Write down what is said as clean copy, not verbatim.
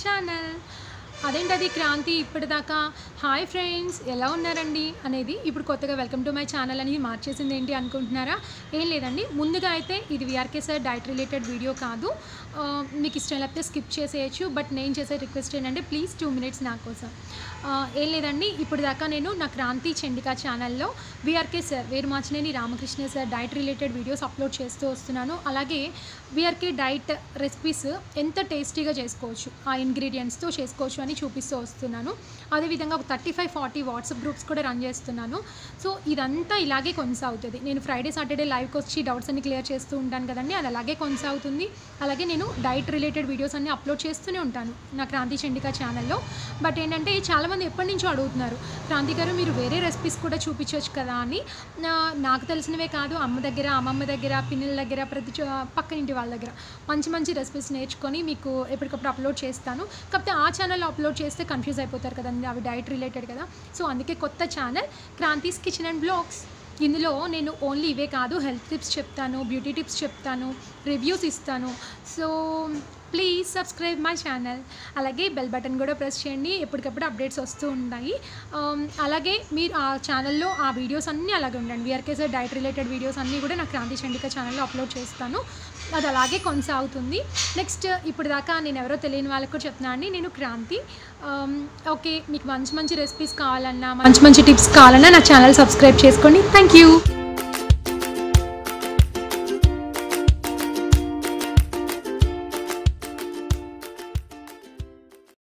Channel. అదేంటది క్రాంతి ఇప్పటిదాకా hi friends ఎలా ఉన్నారండి అనేది ఇప్పుడు కొత్తగా వెల్కమ్ టు మై ఛానల్ అని మార్చేసింది ఏంటి అనుకుంటున్నారా? ఏం లేదండి, ముందుగా అయితే ఇది VRK sir diet related video కాదు. మీకు ఇష్టం లేకపోతే స్కిప్ చేసేయచ్చు. బట్ నేను చేసే రిక్వెస్ట్ ఏంటంటే ప్లీజ్ 2 minutes నా కోసం. ఏం లేదండి, ఇప్పుడు దాకా నేను నా క్రాంతి చండిక ఛానల్లో VRK sir Veeramachaneni Ramakrishna sir diet related videos upload చేస్తూ వస్తున్నాను. అలాగే విఆర్కే డైట్ రెసిపీస్ ఎంత టేస్టీగా చేసుకోవచ్చు, ఆ ఇంగ్రీడియంట్స్తో చేసుకోవచ్చు అని చూపిస్తూ వస్తున్నాను. అదేవిధంగా ఒక 35-40 వాట్సాప్ గ్రూప్స్ కూడా రన్ చేస్తున్నాను. సో ఇదంతా ఇలాగే కొనసాగుతుంది. నేను ఫ్రైడే సాటర్డే లైవ్కి వచ్చి డౌట్స్ అన్ని క్లియర్ చేస్తూ ఉంటాను కదండి, అది అలాగే కొనసాగుతుంది. అలాగే నేను డైట్ రిలేటెడ్ వీడియోస్ అన్ని అప్లోడ్ చేస్తూనే ఉంటాను నా క్రాంతి చండిక ఛానల్లో. బట్ ఏంటంటే చాలామంది ఎప్పటి నుంచో అడుగుతున్నారు, క్రాంతి గారు మీరు వేరే రెసిపీస్ కూడా చూపించవచ్చు కదా అని. నాకు తెలిసినవే కాదు, అమ్మమ్మ దగ్గర పిన్నుల దగ్గర పక్క ఇంటి వాళ్ళ దగ్గర మంచి మంచి రెసిపీస్ నేర్చుకొని మీకు ఎప్పటికప్పుడు అప్లోడ్ చేస్తాను. కాకపోతే ఆ ఛానల్లో అప్లోడ్ చేస్తే కన్ఫ్యూజ్ అయిపోతారు కదండి, అవి డైట్ రిలేటెడ్ కదా. సో అందుకే కొత్త ఛానల్ క్రాంతీస్ కిచెన్ అండ్ బ్లాగ్స్. ఇందులో నేను ఓన్లీ ఇవే కాదు, హెల్త్ టిప్స్ చెప్తాను, బ్యూటీ టిప్స్ చెప్తాను, రివ్యూస్ ఇస్తాను. So please subscribe my channel. అలాగే బెల్ బటన్ కూడా ప్రెస్ చేయండి, ఎప్పటికప్పుడు అప్డేట్స్ వస్తూ ఉంటాయి. అలాగే మీరు ఆ ఛానల్లో ఆ వీడియోస్ అన్నీ అలాగే ఉండండి. VRK sir diet related videos అన్నీ కూడా నా క్రాంతి చండిక ఛానల్లో అప్లోడ్ చేస్తాను. అది అలాగే కొనసాగుతుంది. నెక్స్ట్ ఇప్పుడు దాకా నేను ఎవరో తెలియని వాళ్ళకు కూడా చెప్తున్నా అండి, నేను క్రాంతి. ఓకే, మీకు మంచి మంచి రెసిపీస్ కావాలన్నా మంచి మంచి టిప్స్ కావాలన్నా నా ఛానల్ సబ్స్క్రైబ్ చేసుకోండి. Thank you.